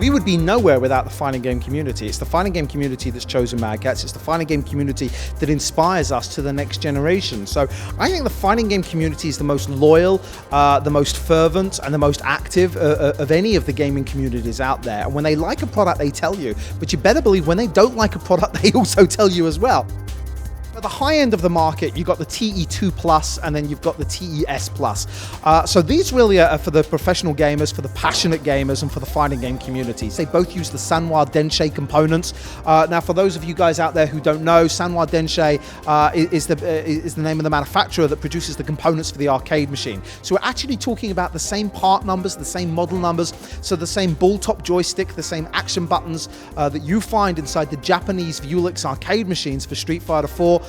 we would be nowhere without the fighting game community. It's the fighting game community that's chosen Mad Catz. It's the fighting game community that inspires us to the next generation. So I think the fighting game community is the most loyal, the most fervent, and the most active of any of the gaming communities out there. And when they like a product, they tell you. But you better believe when they don't like a product, they also tell you as well. At the high end of the market, you've got the TE2 Plus, and then you've got the TES Plus. So these really are for the professional gamers, for the passionate gamers, and for the fighting game communities. They both use the Sanwa Denshe components. Now, for those of you guys out there who don't know, Sanwa Denshe is the name of the manufacturer that produces the components for the arcade machine. So we're actually talking about the same part numbers, the same model numbers, so the same ball-top joystick, the same action buttons that you find inside the Japanese Vulix arcade machines for Street Fighter 4.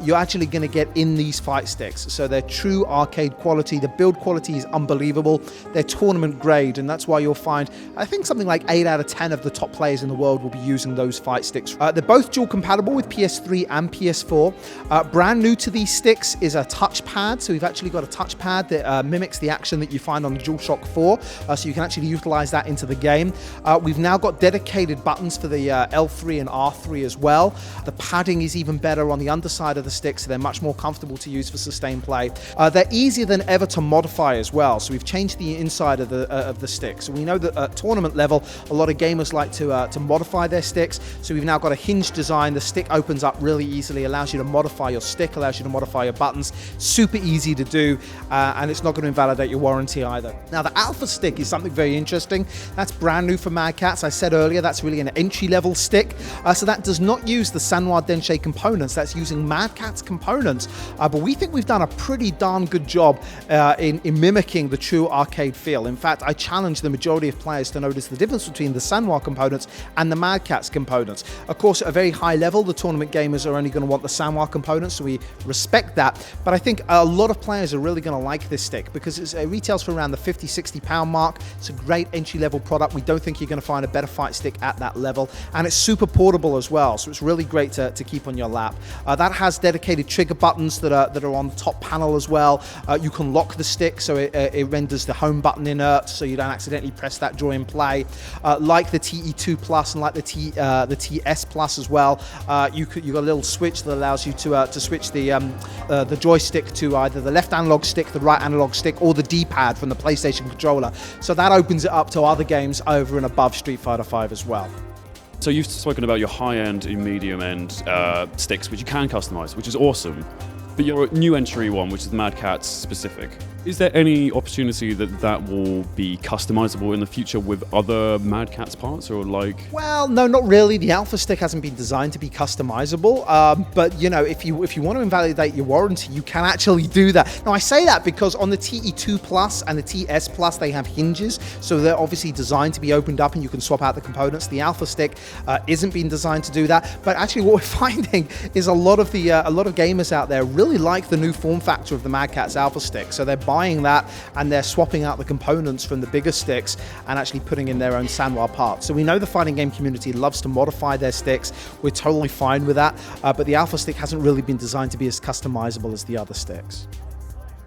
You're actually going to get in these fight sticks. So they're true arcade quality. The build quality is unbelievable. They're tournament grade, and that's why you'll find, I think something like 8 out of 10 of the top players in the world will be using those fight sticks. They're both dual compatible with PS3 and PS4. Brand new to these sticks is a touchpad. So we've actually got a touchpad that mimics the action that you find on the DualShock 4. So you can actually utilize that into the game. We've now got dedicated buttons for the L3 and R3 as well. The padding is even better on the underside of the stick, so they're much more comfortable to use for sustained play. They're easier than ever to modify as well, so we've changed the inside of the stick. So we know that at tournament level, a lot of gamers like to modify their sticks, so we've now got a hinge design. The stick opens up really easily, allows you to modify your stick, allows you to modify your buttons. Super easy to do, and it's not going to invalidate your warranty either. Now, the Alpha stick is something very interesting. That's brand new for Mad Catz. I said earlier, that's really an entry-level stick, so that does not use the Sanwa Denshe components. That's using Mad Catz components, but we think we've done a pretty darn good job in mimicking the true arcade feel. In fact, I challenge the majority of players to notice the difference between the Sanwa components and the Mad Catz components. Of course, at a very high level, the tournament gamers are only going to want the Sanwa components, so we respect that, but I think a lot of players are really going to like this stick because it retails for around the £50–60 mark. It's a great entry-level product. We don't think you're going to find a better fight stick at that level, and it's super portable as well, so it's really great to keep on your lap. That has dedicated trigger buttons that are on the top panel as well. You can lock the stick, so it renders the home button inert, so you don't accidentally press that during play. Like the TE2 Plus and like the TS Plus as well, you got a little switch that allows you to switch the joystick to either the left analog stick, the right analog stick, or the D-pad from the PlayStation controller. So that opens it up to other games over and above Street Fighter 5 as well. So you've spoken about your high-end and medium-end sticks, which you can customize, which is awesome. But your new entry one, which is the Mad Catz specific, is there any opportunity that will be customizable in the future with other Mad Catz parts, or like? Well, no, not really. The Alpha stick hasn't been designed to be customizable, but you know, if you want to invalidate your warranty, you can actually do that. Now, I say that because on the TE2 Plus and the TS Plus, they have hinges, so they're obviously designed to be opened up and you can swap out the components. The Alpha stick isn't being designed to do that, but actually, what we're finding is a lot of gamers out there really like the new form factor of the Mad Catz Alpha stick, so they're buying that and they're swapping out the components from the bigger sticks and actually putting in their own Sanwa parts. So we know the fighting game community loves to modify their sticks. We're totally fine with that, but the Alpha stick hasn't really been designed to be as customizable as the other sticks.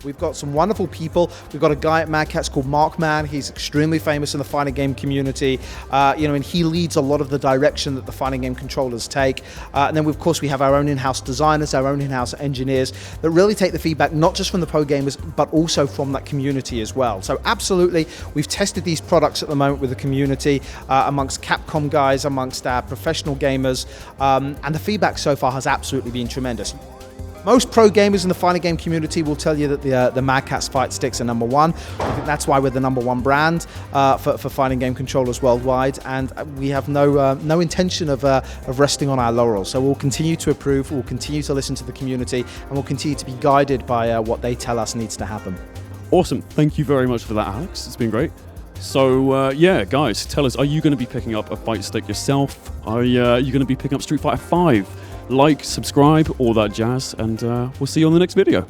We've got some wonderful people. We've got a guy at Mad Catz called Markman. He's extremely famous in the fighting game community, and he leads a lot of the direction that the fighting game controllers take. And then, of course, we have our own in-house designers, our own in-house engineers that really take the feedback not just from the pro gamers, but also from that community as well. So absolutely, we've tested these products at the moment with the community, amongst Capcom guys, amongst our professional gamers, and the feedback so far has absolutely been tremendous. Most pro gamers in the fighting game community will tell you that the Mad Catz fight sticks are #1. I think that's why we're the #1 brand for fighting game controllers worldwide, and we have no intention of resting on our laurels. So we'll continue to improve, we'll continue to listen to the community, and we'll continue to be guided by what they tell us needs to happen. Awesome. Thank you very much for that, Alex. It's been great. So, yeah, guys, tell us, are you going to be picking up a fight stick yourself? Are you going to be picking up Street Fighter 5? Like, subscribe, all that jazz, and we'll see you on the next video.